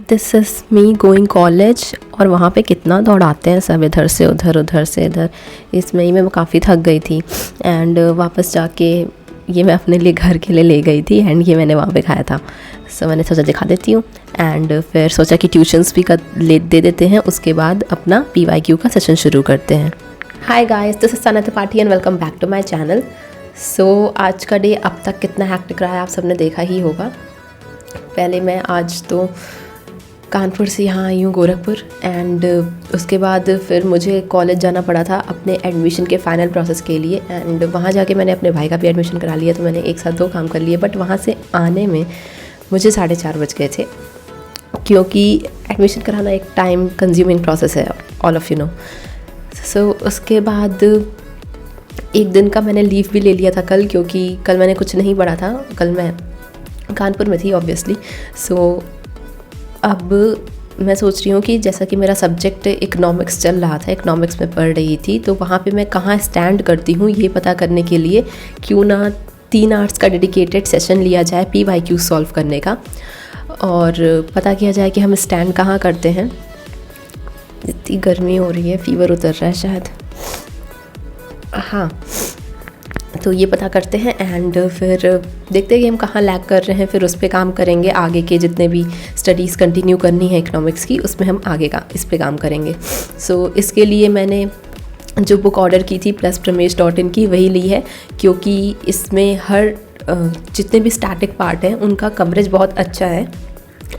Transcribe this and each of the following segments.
This is me going college. और वहाँ पे कितना दौड़ाते हैं सब, इधर से उधर उधर से इधर। इसमें ही मैं काफ़ी थक गई थी एंड वापस जाके ये मैं अपने लिए घर के लिए ले गई थी एंड ये मैंने वहाँ पे खाया था। सो मैंने सोचा दिखा देती हूँ एंड फिर सोचा कि ट्यूशन्स भी दे देते हैं, उसके बाद अपना PYQ का सेशन शुरू करते हैं। Hi guys, this is Sana Tripathi and welcome back to my channel. So आज का डे अब तक कितना हैक्टिक रहा है आप सबने देखा ही होगा। पहले मैं आज तो कानपुर से यहाँ आई हूँ गोरखपुर एंड उसके बाद फिर मुझे कॉलेज जाना पड़ा था अपने एडमिशन के फ़ाइनल प्रोसेस के लिए एंड वहाँ जाके मैंने अपने भाई का भी एडमिशन करा लिया, तो मैंने एक साथ 2 काम कर लिए। बट वहाँ से आने में मुझे 4:30 बज गए थे, क्योंकि एडमिशन कराना एक टाइम कंज्यूमिंग प्रोसेस है, ऑल ऑफ़ यू नो। सो उसके बाद एक दिन का मैंने लीव भी ले लिया था कल, क्योंकि कल मैंने कुछ नहीं पढ़ा था। कल मैं कानपुर में थी ऑब्वियसली। सो अब मैं सोच रही हूँ कि जैसा कि मेरा सब्जेक्ट इकोनॉमिक्स चल रहा था, इकोनॉमिक्स में पढ़ रही थी, तो वहाँ पे मैं कहाँ स्टैंड करती हूँ ये पता करने के लिए क्यों ना 3 आवर्स का डेडिकेटेड सेशन लिया जाए PYQ सॉल्व करने का और पता किया जाए कि हम स्टैंड कहाँ करते हैं। इतनी गर्मी हो रही है, फीवर उतर रहा है शायद, हाँ। तो ये पता करते हैं एंड फिर देखते हैं कि हम कहाँ लैग कर रहे हैं, फिर उस पर काम करेंगे। आगे के जितने भी स्टडीज़ कंटिन्यू करनी है इकोनॉमिक्स की, उसमें हम आगे का इस पे काम करेंगे। सो इसके लिए मैंने जो बुक ऑर्डर की थी pluspramesh.in की, वही ली है, क्योंकि इसमें हर जितने भी स्टैटिक पार्ट हैं उनका कवरेज बहुत अच्छा है,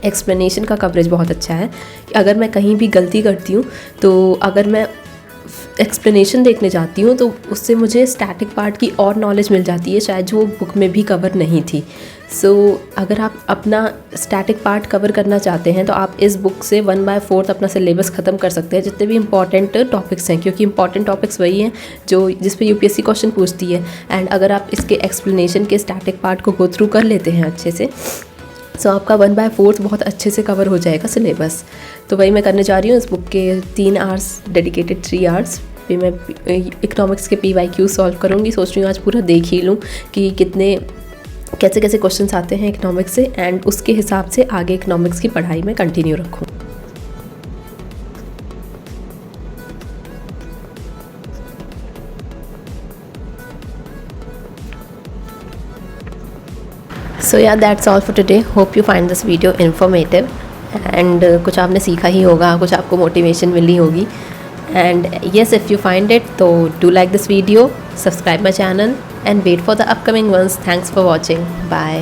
एक्सप्लेनेशन का कवरेज बहुत अच्छा है। अगर मैं कहीं भी गलती करती हूँ तो अगर मैं एक्सप्लेनेशन देखने जाती हूँ तो उससे मुझे स्टैटिक पार्ट की और नॉलेज मिल जाती है, शायद जो बुक में भी कवर नहीं थी। सो अगर आप अपना स्टैटिक पार्ट कवर करना चाहते हैं तो आप इस बुक से 1/4 अपना सिलेबस ख़त्म कर सकते हैं, जितने भी इंपॉर्टेंट टॉपिक्स हैं, क्योंकि इंपॉर्टेंट टॉपिक्स वही हैं जो जिस पे UPSC क्वेश्चन पूछती है। एंड अगर आप इसके एक्सप्लेनेशन के स्टैटिक पार्ट को गो थ्रू कर लेते हैं अच्छे से, सो आपका 1/4 बहुत अच्छे से कवर हो जाएगा सिलेबस। तो वही मैं करने जा रही हूँ। इस बुक के 3 आवर्स डेडिकेटेड 3 आवर्स पे मैं इकोनॉमिक्स के PYQ सॉल्व करूँगी। सोच रही हूँ आज पूरा देख ही लूँ कि कैसे कैसे क्वेश्चंस आते हैं इकोनॉमिक्स से, एंड उसके हिसाब से आगे इकोनॉमिक्स की पढ़ाई में कंटिन्यू रखूँ। सो या that's all for today. Hope you find this video informative and कुछ आपने सीखा ही होगा, कुछ आपको मोटिवेशन मिली होगी। And yes, if you find it तो do like this video, subscribe my channel and wait for the upcoming ones. Thanks for watching, bye.